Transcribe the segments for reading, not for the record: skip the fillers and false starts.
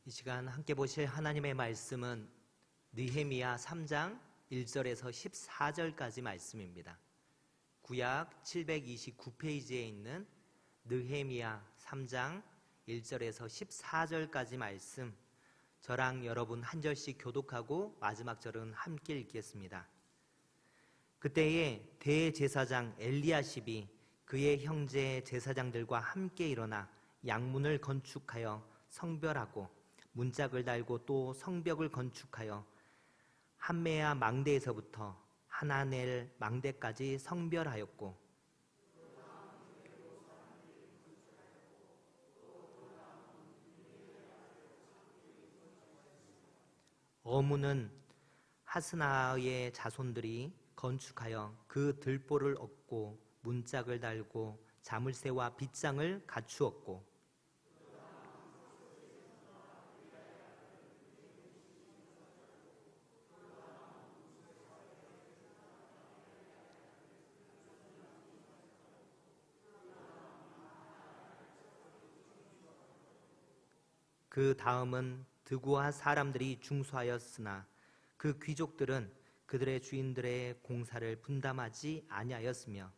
이 시간 함께 보실 하나님의 말씀은 느헤미야 3장 1절에서 14절까지 말씀입니다. 구약 729페이지에 있는 느헤미야 3장 1절에서 14절까지 말씀, 저랑 여러분 한 절씩 교독하고 마지막 절은 함께 읽겠습니다. 그때에 대제사장 엘리야십이 그의 형제 제사장들과 함께 일어나 양문을 건축하여 성별하고 문짝을 달고 또 성벽을 건축하여 함메야 망대에서부터 하나넬 망대까지 성별하였고, 어문은 하스나의 자손들이 건축하여 그 들보를 얻고 문짝을 달고 자물쇠와 빗장을 갖추었고, 그 다음은 드구아 사람들이 중수하였으나 그 귀족들은 그들의 주인들의 공사를 분담하지 아니하였으며,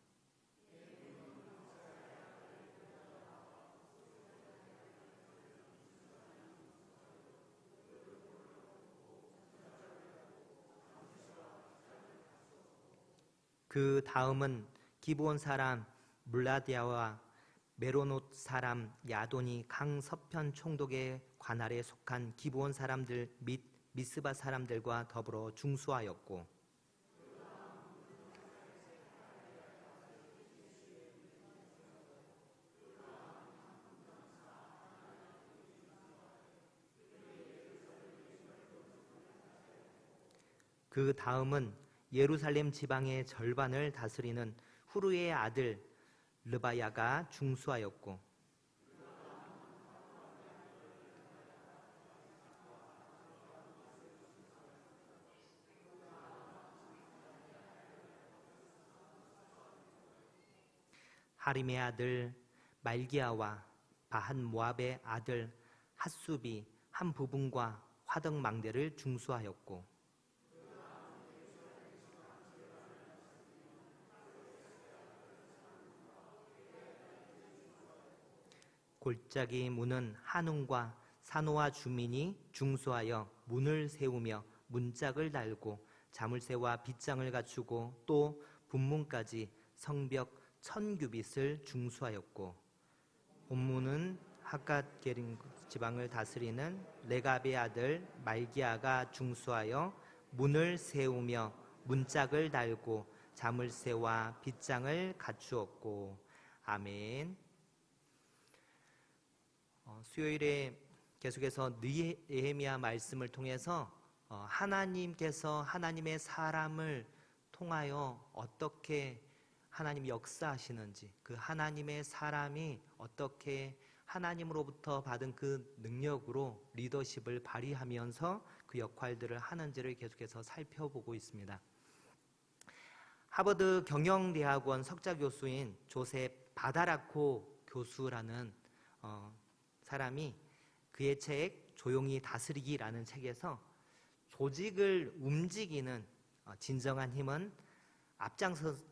그 다음은 기브온 사람 물라디아와 메로노 사람 야돈이 강 서편 총독의 관할에 속한 기브온 사람들 및 미스바 사람들과 더불어 중수하였고, 그 다음은 예루살렘 지방의 절반을 다스리는 후르의 아들 르바야가 중수하였고, 하림의 아들 말기야와 바한 모압의 아들 핫수비 한 부분과 화덕 망대를 중수하였고, 골짜기 문은 한움과 사노아 주민이 중수하여 문을 세우며 문짝을 달고 자물쇠와 빗장을 갖추고 또 분문까지 성벽 1000규빗을 중수하였고, 본문은 하갓게림 지방을 다스리는 레갑의 아들 말기야가 중수하여 문을 세우며 문짝을 달고 자물쇠와 빗장을 갖추었고. 아멘. 수요일에 계속해서 느헤미야 말씀을 통해서 하나님께서 하나님의 사람을 통하여 어떻게 하나님이 역사하시는지, 그 하나님의 사람이 어떻게 하나님으로부터 받은 그 능력으로 리더십을 발휘하면서 그 역할들을 하는지를 계속해서 살펴보고 있습니다. 하버드 경영대학원 석좌 교수인 조셉 바다라코 교수라는 사람이 그의 책 조용히 다스리기라는 책에서 조직을 움직이는 진정한 힘은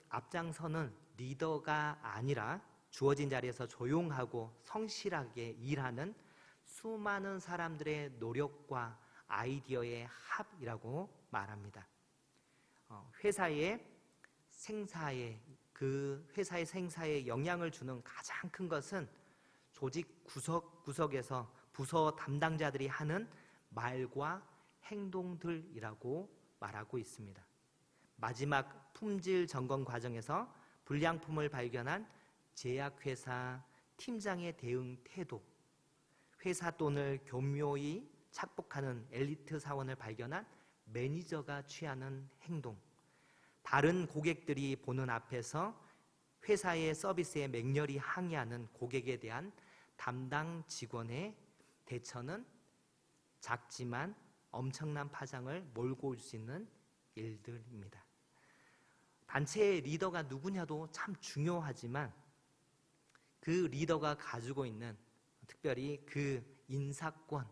앞장서는 리더가 아니라 주어진 자리에서 조용하고 성실하게 일하는 수많은 사람들의 노력과 아이디어의 합이라고 말합니다. 회사의 생사에, 그 회사의 생사에 영향을 주는 가장 큰 것은 조직 구석구석에서 부서 담당자들이 하는 말과 행동들이라고 말하고 있습니다. 마지막 품질 점검 과정에서 불량품을 발견한 제약회사 팀장의 대응 태도, 회사 돈을 교묘히 착복하는 엘리트 사원을 발견한 매니저가 취하는 행동, 다른 고객들이 보는 앞에서 회사의 서비스에 맹렬히 항의하는 고객에 대한 담당 직원의 대처는 작지만 엄청난 파장을 몰고 올 수 있는 일들입니다. 단체의 리더가 누구냐도 참 중요하지만 그 리더가 가지고 있는 특별히 그 인사권,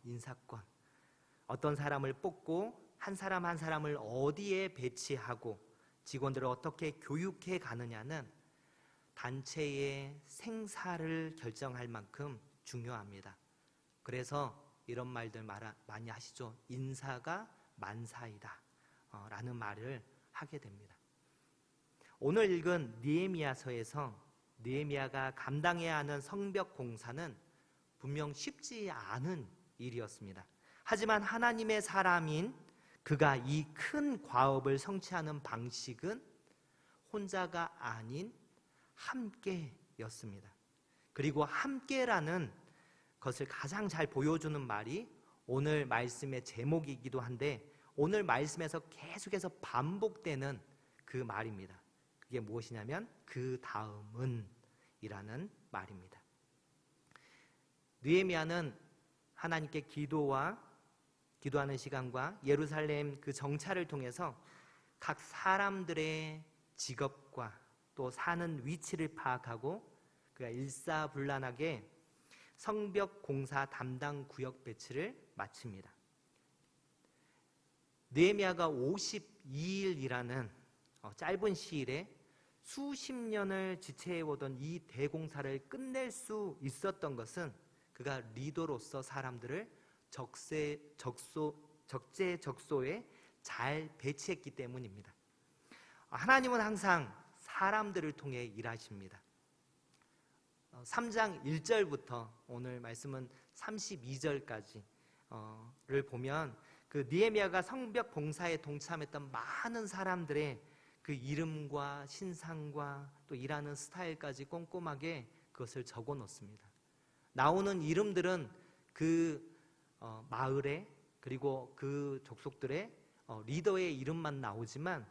인사권. 어떤 사람을 뽑고 한 사람 한 사람을 어디에 배치하고 직원들을 어떻게 교육해 가느냐는 단체의 생사를 결정할 만큼 중요합니다. 그래서 이런 말들 많이 하시죠. 인사가 만사이다 라는 말을 하게 됩니다. 오늘 읽은 느헤미야서에서 느헤미야가 감당해야 하는 성벽 공사는 분명 쉽지 않은 일이었습니다. 하지만 하나님의 사람인 그가 이 큰 과업을 성취하는 방식은 혼자가 아닌 함께였습니다. 그리고 함께라는 것을 가장 잘 보여주는 말이 오늘 말씀의 제목이기도 한데 오늘 말씀에서 계속해서 반복되는 그 말입니다. 그게 무엇이냐면 그 다음은 이라는 말입니다. 느헤미야는 하나님께 기도하는 시간과 예루살렘 그 정찰을 통해서 각 사람들의 직업과 또 사는 위치를 파악하고 그가 일사불란하게 성벽 공사 담당 구역 배치를 마칩니다. 느헤미야가 52일이라는 짧은 시일에 수십 년을 지체해오던 이 대공사를 끝낼 수 있었던 것은 그가 리더로서 사람들을 적재적소에 잘 배치했기 때문입니다. 하나님은 항상 사람들을 통해 일하십니다. 3장 1절부터 오늘 말씀은 32절까지를 보면 그 느헤미야가 성벽 공사에 동참했던 많은 사람들의 그 이름과 신상과 또 일하는 스타일까지 꼼꼼하게 그것을 적어 놓습니다. 나오는 이름들은 그 마을에 그리고 그 족속들의 리더의 이름만 나오지만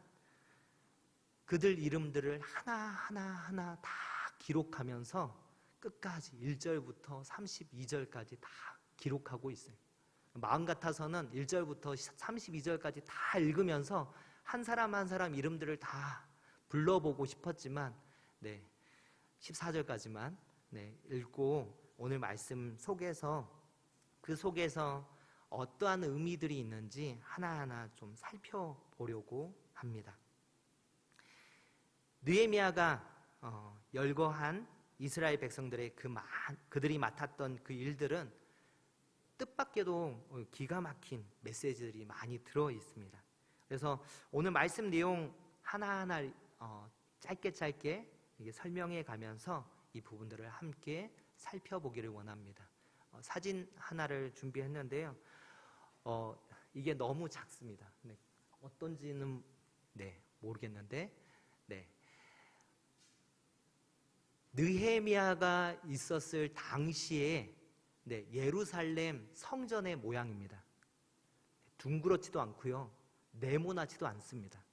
그들 이름들을 하나하나 다 기록하면서 끝까지 1절부터 32절까지 다 기록하고 있어요. 마음 같아서는 1절부터 32절까지 다 읽으면서 한 사람 한 사람 이름들을 다 불러보고 싶었지만 14절까지만 읽고 오늘 말씀 속에서 그 속에서 어떠한 의미들이 있는지 하나하나 좀 살펴보려고 합니다. 느헤미야가 열거한 이스라엘 백성들의 그들이 맡았던 그 일들은 뜻밖에도 기가 막힌 메시지들이 많이 들어 있습니다. 그래서 오늘 말씀 내용 하나하나 짧게 설명해 가면서 이 부분들을 함께 살펴보기를 원합니다. 사진 하나를 준비했는데요. 이게 너무 작습니다. 어떤지는 모르겠는데 느헤미야가 있었을 당시에 예루살렘 성전의 모양입니다. 둥그렇지도 않고요. 네모나지도 않습니다.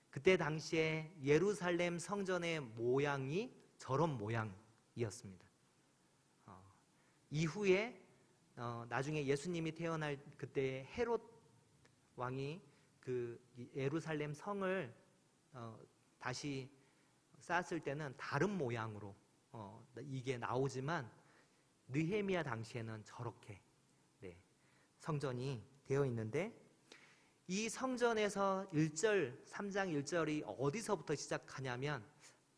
그때 당시에 예루살렘 성전의 모양이 저런 모양이었습니다. 이후에 나중에 예수님이 태어날 그때 헤롯 왕이 그 예루살렘 성을 다시 쌓았을 때는 다른 모양으로 이게 나오지만 느헤미야 당시에는 저렇게 성전이 되어 있는데 이 성전에서 3장 1절이 어디서부터 시작하냐면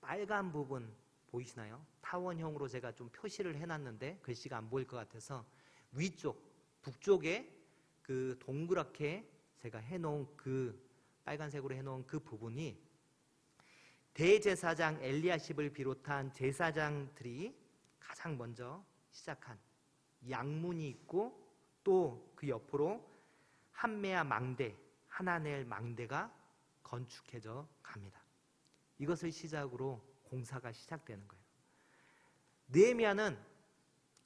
빨간 부분 보이시나요? 타원형으로 제가 좀 표시를 해놨는데 글씨가 안 보일 것 같아서 위쪽 북쪽에 그 동그랗게 제가 해놓은 그 빨간색으로 해놓은 그 부분이 대제사장 엘리야십을 비롯한 제사장들이 가장 먼저 시작한 양문이 있고 또 그 옆으로 한메아 망대, 하나넬 망대가 건축해져 갑니다. 이것을 시작으로 공사가 시작되는 거예요. 느헤미야는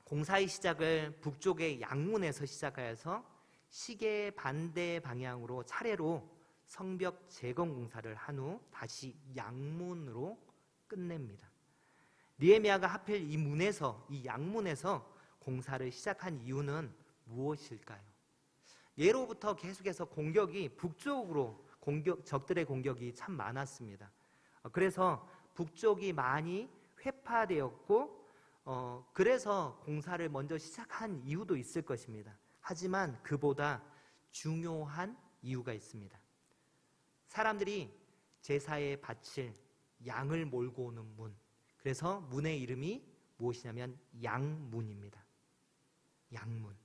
공사의 시작을 북쪽의 양문에서 시작하여서 시계 반대 방향으로 차례로 성벽 재건 공사를 한 후 다시 양문으로 끝냅니다. 느헤미야가 하필 이 양문에서 공사를 시작한 이유는 무엇일까요? 예로부터 계속해서 공격이 북쪽으로 적들의 공격이 참 많았습니다. 그래서 북쪽이 많이 회파되었고 그래서 공사를 먼저 시작한 이유도 있을 것입니다. 하지만 그보다 중요한 이유가 있습니다. 사람들이 제사에 바칠 양을 몰고 오는 문, 그래서 문의 이름이 무엇이냐면 양문입니다. 양문.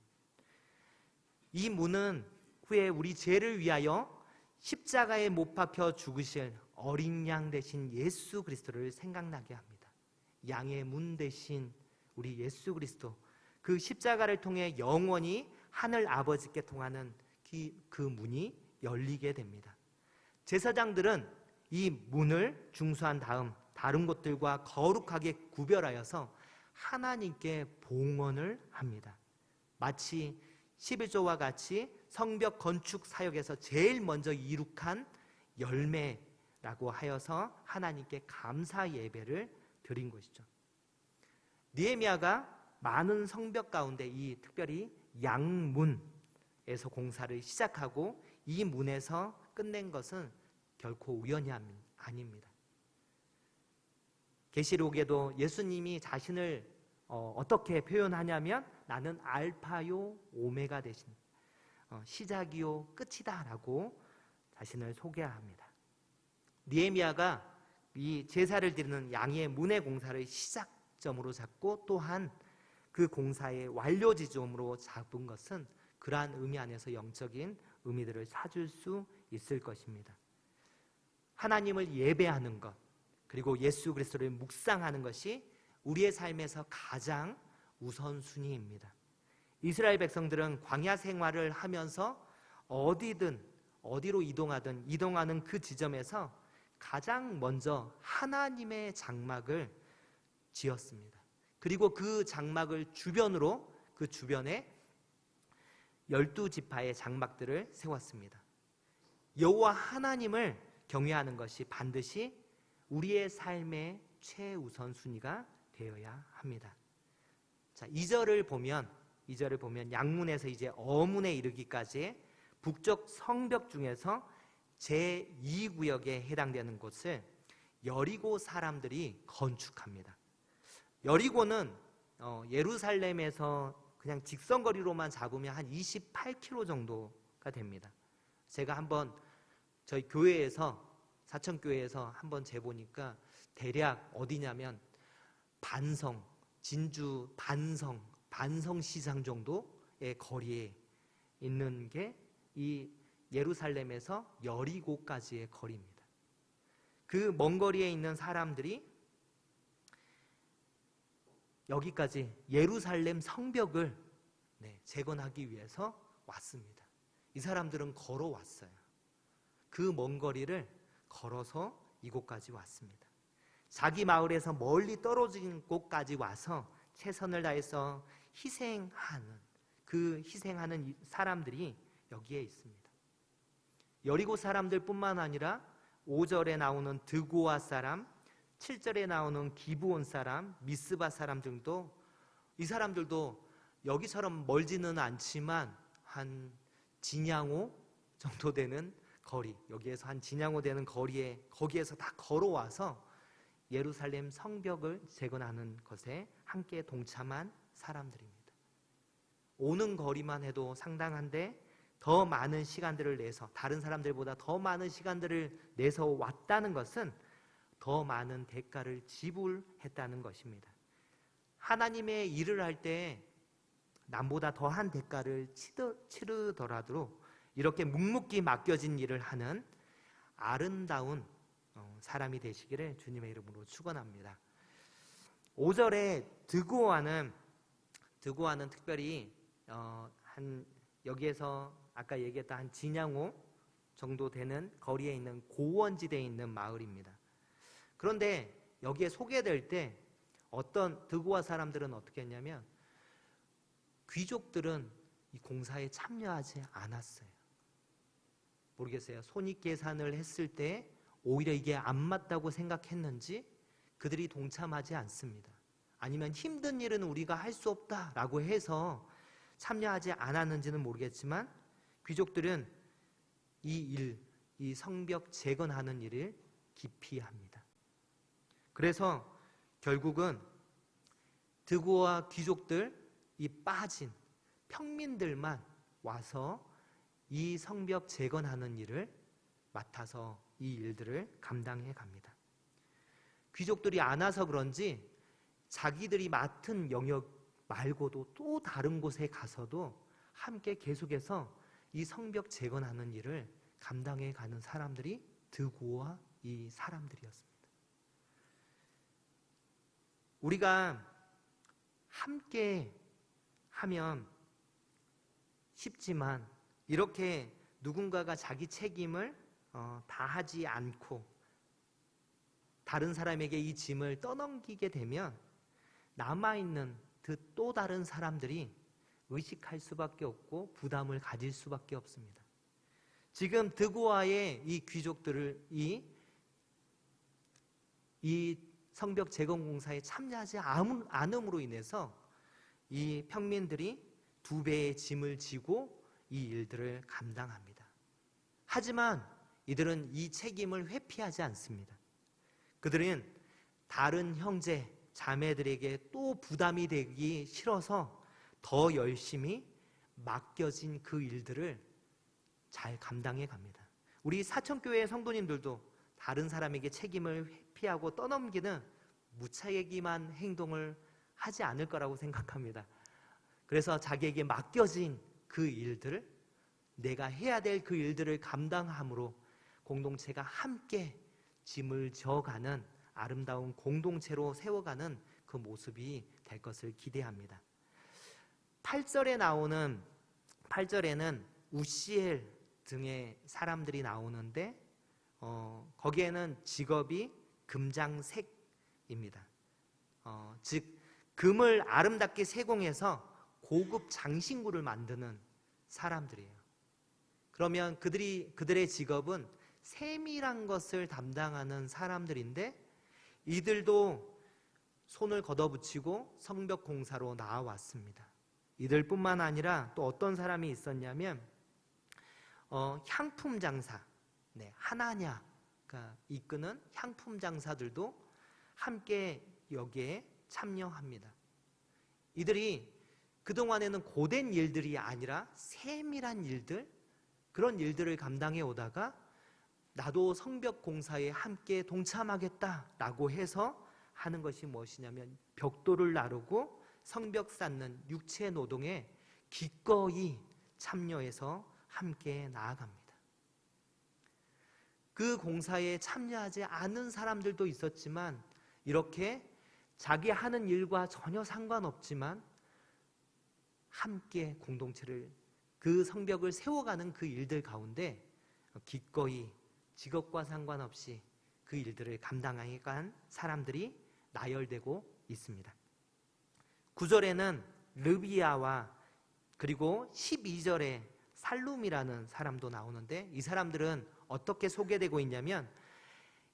이 문은 후에 우리 죄를 위하여 십자가에 못 박혀 죽으실 어린 양 대신 예수 그리스도를 생각나게 합니다. 양의 문 대신 우리 예수 그리스도, 그 십자가를 통해 영원히 하늘 아버지께 통하는 그 문이 열리게 됩니다. 제사장들은 이 문을 중수한 다음 다른 곳들과 거룩하게 구별하여서 하나님께 봉헌을 합니다. 마치 11조와 같이 성벽 건축 사역에서 제일 먼저 이룩한 열매라고 하여서 하나님께 감사 예배를 드린 것이죠. 느헤미야가 많은 성벽 가운데 이 특별히 양문에서 공사를 시작하고 이 문에서 끝낸 것은 결코 우연이 아닙니다. 계시록에도 예수님이 자신을 어떻게 표현하냐면 나는 알파요 오메가 되신 시작이요 끝이다 라고 자신을 소개합니다. 느헤미야가 이 제사를 드리는 양의 문의 공사를 시작점으로 잡고 또한 그 공사의 완료 지점으로 잡은 것은 그러한 의미 안에서 영적인 의미들을 찾을 수 있을 것입니다. 하나님을 예배하는 것, 그리고 예수 그리스도를 묵상하는 것이 우리의 삶에서 가장 우선순위입니다. 이스라엘 백성들은 광야 생활을 하면서 어디로 이동하는 그 지점에서 가장 먼저 하나님의 장막을 지었습니다. 그리고 그 장막을 주변으로, 그 주변에 12지파의 장막들을 세웠습니다. 여호와 하나님을 경외하는 것이 반드시 우리의 삶의 최우선 순위가 되어야 합니다. 자, 2절을 보면 양문에서 이제 어문에 이르기까지 북쪽 성벽 중에서 제2구역에 해당되는 곳을 여리고 사람들이 건축합니다. 여리고는 예루살렘에서 그냥 직선거리로만 잡으면 한 28km 정도가 됩니다. 제가 한번 저희 교회에서, 사천교회에서 한번 재보니까 대략 어디냐면 진주 반성시장 정도의 거리에 있는 게 이 예루살렘에서 여리고까지의 거리입니다. 그 먼 거리에 있는 사람들이 여기까지 예루살렘 성벽을 재건하기 위해서 왔습니다. 이 사람들은 걸어왔어요. 그 먼 거리를 걸어서 이곳까지 왔습니다. 자기 마을에서 멀리 떨어진 곳까지 와서 최선을 다해서 희생하는 사람들이 여기에 있습니다. 여리고 사람들뿐만 아니라 5절에 나오는 드고아 사람, 7절에 나오는 기브온 사람, 미스바 사람들도, 이 사람들도 여기처럼 멀지는 않지만 한 진양호 정도 되는 거리, 여기에서 한 진양호 되는 거리에, 거기에서 다 걸어와서 예루살렘 성벽을 재건하는 것에 함께 동참한 사람들입니다. 오는 거리만 해도 상당한데 더 많은 시간들을 내서, 다른 사람들보다 더 많은 시간들을 내서 왔다는 것은 더 많은 대가를 지불했다는 것입니다. 하나님의 일을 할 때 남보다 더한 대가를 치르더라도 이렇게 묵묵히 맡겨진 일을 하는 아름다운 사람이 되시기를 주님의 이름으로 축원합니다. 5절에 드고아는 특별히 여기에서 아까 얘기했던 한 진양호 정도 되는 거리에 있는 고원지대에 있는 마을입니다. 그런데 여기에 소개될 때 어떤 드고아 사람들은 어떻게 했냐면 귀족들은 이 공사에 참여하지 않았어요. 모르겠어요. 손익계산을 했을 때 오히려 이게 안 맞다고 생각했는지 그들이 동참하지 않습니다. 아니면 힘든 일은 우리가 할 수 없다라고 해서 참여하지 않았는지는 모르겠지만 귀족들은 이 성벽 재건하는 일을 기피합니다. 그래서 결국은 드고와 귀족들, 이 빠진 평민들만 와서 이 성벽 재건하는 일을 맡아서 이 일들을 감당해 갑니다. 귀족들이 안 와서 그런지 자기들이 맡은 영역 말고도 또 다른 곳에 가서도 함께 계속해서 이 성벽 재건하는 일을 감당해 가는 사람들이 드고와 이 사람들이었습니다. 우리가 함께 하면 쉽지만 이렇게 누군가가 자기 책임을 다하지 않고 다른 사람에게 이 짐을 떠넘기게 되면 남아있는 그 또 다른 사람들이 의식할 수밖에 없고 부담을 가질 수밖에 없습니다. 지금 드고아의 이 귀족들을 이 성벽 재건 공사에 참여하지 않음으로 인해서 이 평민들이 2배의 짐을 지고 이 일들을 감당합니다. 하지만 이들은 이 책임을 회피하지 않습니다. 그들은 다른 형제, 자매들에게 또 부담이 되기 싫어서 더 열심히 맡겨진 그 일들을 잘 감당해 갑니다. 우리 사천교회 성도님들도 다른 사람에게 책임을 회피하고 떠넘기는 무책임한 행동을 하지 않을 거라고 생각합니다. 그래서 자기에게 맡겨진 그 일들을, 내가 해야 될 그 일들을 감당함으로 공동체가 함께 짐을 져가는 아름다운 공동체로 세워가는 그 모습이 될 것을 기대합니다. 8절에는 우시엘 등의 사람들이 나오는데 거기에는 직업이 금장색입니다. 즉 금을 아름답게 세공해서 고급 장신구를 만드는 사람들이에요. 그러면 그들의 직업은 세밀한 것을 담당하는 사람들인데 이들도 손을 걷어붙이고 성벽 공사로 나와왔습니다. 이들뿐만 아니라 또 어떤 사람이 있었냐면 향품 장사, 하나냐가 이끄는 향품 장사들도 함께 여기에 참여합니다. 이들이 그동안에는 고된 일들이 아니라 세밀한 일들, 그런 일들을 감당해 오다가 나도 성벽 공사에 함께 동참하겠다라고 해서 하는 것이 무엇이냐면 벽돌을 나르고 성벽 쌓는 육체 노동에 기꺼이 참여해서 함께 나아갑니다. 그 공사에 참여하지 않은 사람들도 있었지만 이렇게 자기 하는 일과 전혀 상관없지만 함께 공동체를, 그 성벽을 세워가는 그 일들 가운데 기꺼이 직업과 상관없이 그 일들을 감당해 간 사람들이 나열되고 있습니다. 9절에는 르비아와 그리고 12절에 살룸이라는 사람도 나오는데 이 사람들은 어떻게 소개되고 있냐면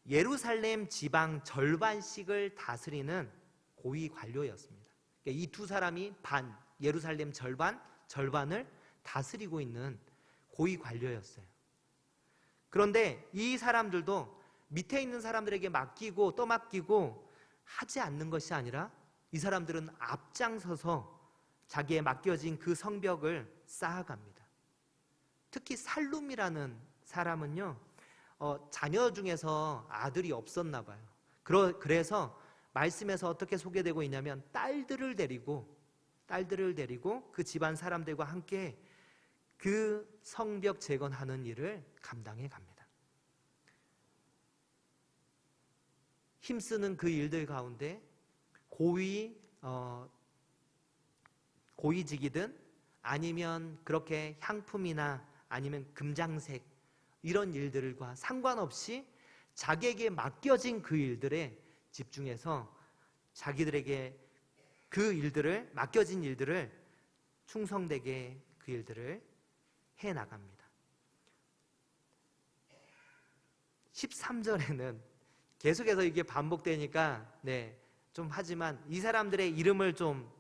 예루살렘 지방 절반씩을 다스리는 고위 관료였습니다. 그러니까 이 두 사람이 예루살렘 절반을 다스리고 있는 고위 관료였어요. 그런데 이 사람들도 밑에 있는 사람들에게 맡기고 떠맡기고 하지 않는 것이 아니라 이 사람들은 앞장서서 자기의 맡겨진 그 성벽을 쌓아갑니다. 특히 살룸이라는 사람은요, 자녀 중에서 아들이 없었나 봐요. 그래서 말씀에서 어떻게 소개되고 있냐면 딸들을 데리고 그 집안 사람들과 함께 그 성벽 재건하는 일을 감당해 갑니다. 힘쓰는 그 일들 가운데 고위직이든 아니면 그렇게 향품이나 아니면 금장색 이런 일들과 상관없이 자기에게 맡겨진 그 일들에 집중해서 자기들에게 맡겨진 일들을 충성되게 그 일들을 해 나갑니다. 13절에는 계속해서 이게 반복되니까 좀 하지만 이 사람들의 이름을 좀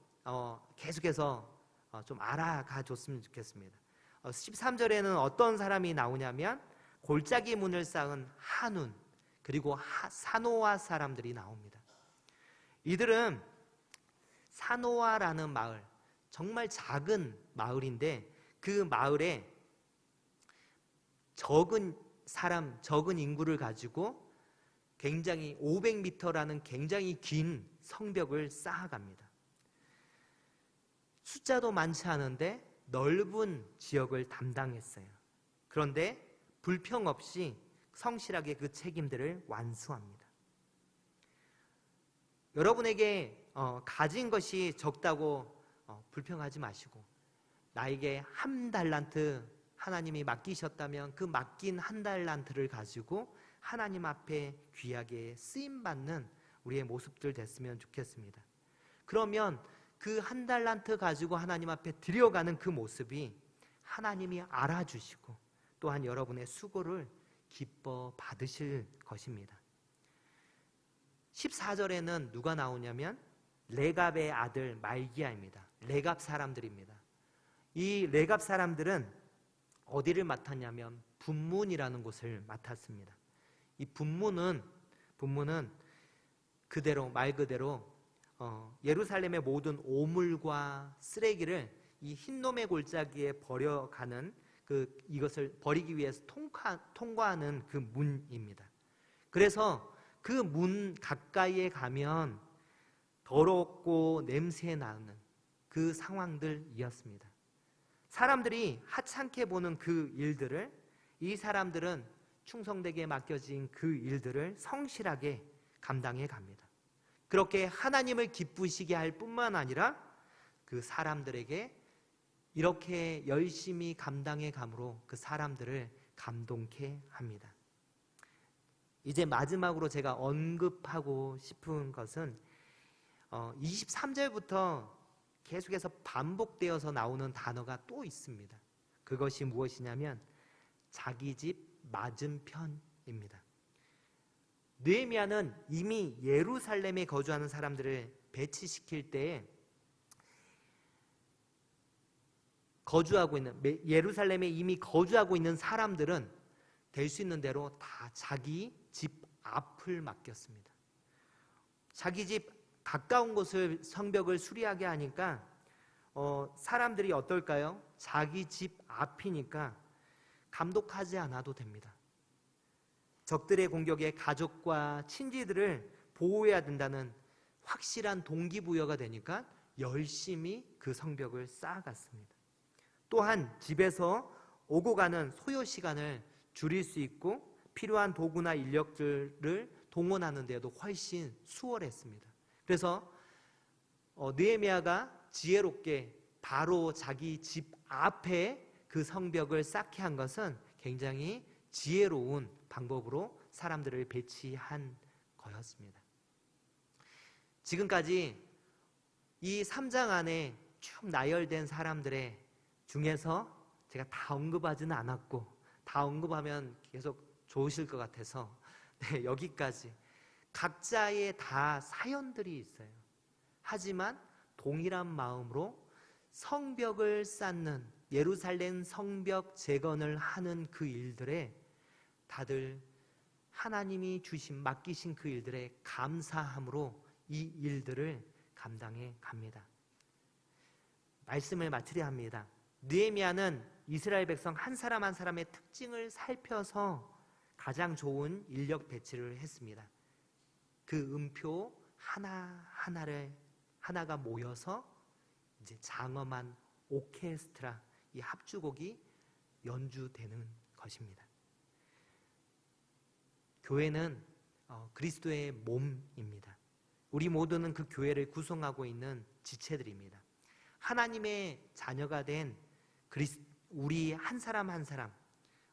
계속해서 좀 알아가 줬으면 좋겠습니다. 13절에는 어떤 사람이 나오냐면 골짜기 문을 쌓은 한운 그리고 사노아 사람들이 나옵니다. 이들은 사노아라는 마을, 정말 작은 마을인데 그 마을에 적은 사람, 적은 인구를 가지고 굉장히 500m라는 굉장히 긴 성벽을 쌓아갑니다. 숫자도 많지 않은데 넓은 지역을 담당했어요. 그런데 불평 없이 성실하게 그 책임들을 완수합니다. 여러분에게 가진 것이 적다고 불평하지 마시고, 나에게 1달란트 하나님이 맡기셨다면 그 맡긴 1달란트를 가지고 하나님 앞에 귀하게 쓰임받는 우리의 모습들 됐으면 좋겠습니다. 그러면 그 1달란트 가지고 하나님 앞에 드려가는 그 모습이 하나님이 알아주시고 또한 여러분의 수고를 기뻐 받으실 것입니다. 14절에는 누가 나오냐면 레갑의 아들 말기야입니다. 레갑 사람들입니다. 이 레갑 사람들은 어디를 맡았냐면 분문이라는 곳을 맡았습니다. 이 분문은 그대로 말 그대로 예루살렘의 모든 오물과 쓰레기를 이 흰놈의 골짜기에 버려가는 이것을 버리기 위해서 통과하는 그 문입니다. 그래서 그 문 가까이에 가면 더럽고 냄새 나는 그 상황들이었습니다. 사람들이 하찮게 보는 그 일들을 이 사람들은 충성되게 맡겨진 그 일들을 성실하게 감당해 갑니다. 그렇게 하나님을 기쁘시게 할 뿐만 아니라 그 사람들에게 이렇게 열심히 감당해 감으로 그 사람들을 감동케 합니다. 이제 마지막으로 제가 언급하고 싶은 것은 23절부터 계속해서 반복되어서 나오는 단어가 또 있습니다. 그것이 무엇이냐면 자기 집 맞은편입니다. 느헤미야는 이미 예루살렘에 거주하는 사람들을 배치시킬 때에 예루살렘에 이미 거주하고 있는 사람들은 될 수 있는 대로 다 자기 집 앞을 맡겼습니다. 자기 집 가까운 곳을 성벽을 수리하게 하니까 사람들이 어떨까요? 자기 집 앞이니까 감독하지 않아도 됩니다. 적들의 공격에 가족과 친지들을 보호해야 된다는 확실한 동기부여가 되니까 열심히 그 성벽을 쌓아갔습니다. 또한 집에서 오고 가는 소요 시간을 줄일 수 있고 필요한 도구나 인력들을 동원하는 데도 훨씬 수월했습니다. 그래서 느헤미야가 지혜롭게 바로 자기 집 앞에 그 성벽을 쌓게 한 것은 굉장히 지혜로운 방법으로 사람들을 배치한 거였습니다. 지금까지 이 3장 안에 쭉 나열된 사람들의 중에서 제가 다 언급하지는 않았고, 다 언급하면 계속 좋으실 것 같아서 여기까지 각자의 다 사연들이 있어요. 하지만 동일한 마음으로 성벽을 쌓는, 예루살렘 성벽 재건을 하는 그 일들에 다들 하나님이 맡기신 그 일들에 감사함으로 이 일들을 감당해 갑니다. 말씀을 마치려 합니다. 느헤미야는 이스라엘 백성 한 사람 한 사람의 특징을 살펴서 가장 좋은 인력 배치를 했습니다. 그 음표 하나가 모여서 이제 장엄한 오케스트라, 이 합주곡이 연주되는 것입니다. 교회는 그리스도의 몸입니다. 우리 모두는 그 교회를 구성하고 있는 지체들입니다. 하나님의 자녀가 된 우리 한 사람 한 사람,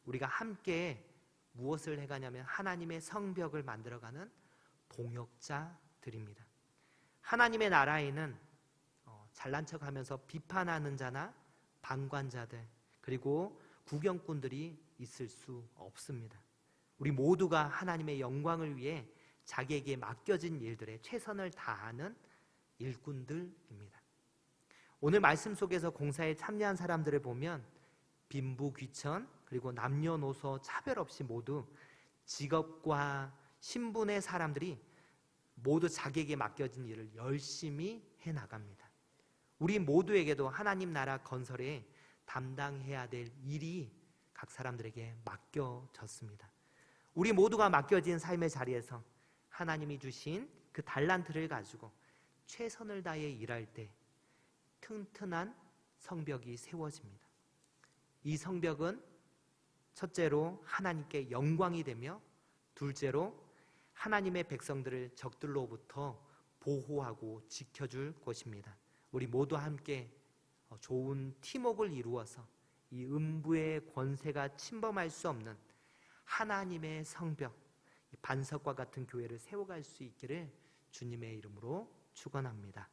우리가 함께 무엇을 해가냐면 하나님의 성벽을 만들어가는 동역자들입니다. 하나님의 나라에는 잘난 척하면서 비판하는 자나 방관자들, 그리고 구경꾼들이 있을 수 없습니다. 우리 모두가 하나님의 영광을 위해 자기에게 맡겨진 일들에 최선을 다하는 일꾼들입니다. 오늘 말씀 속에서 공사에 참여한 사람들을 보면 빈부귀천, 그리고 남녀노소 차별 없이 모두 직업과 신분의 사람들이 모두 자기에게 맡겨진 일을 열심히 나갑니다. 우리 모두에게도 하나님 나라 건설에 담당해야 될 일이 각 사람들에게 맡겨졌습니다. 우리 모두가 맡겨진 삶의 자리에서 하나님이 주신 그 달란트를 가지고 최선을 다해 일할 때 튼튼한 성벽이 세워집니다. 이 성벽은 첫째로 하나님께 영광이 되며, 둘째로 하나님의 백성들을 적들로부터 보호하고 지켜줄 것입니다. 우리 모두 함께 좋은 팀워크를 이루어서 이 음부의 권세가 침범할 수 없는 하나님의 성벽, 반석과 같은 교회를 세워갈 수 있기를 주님의 이름으로 축원합니다.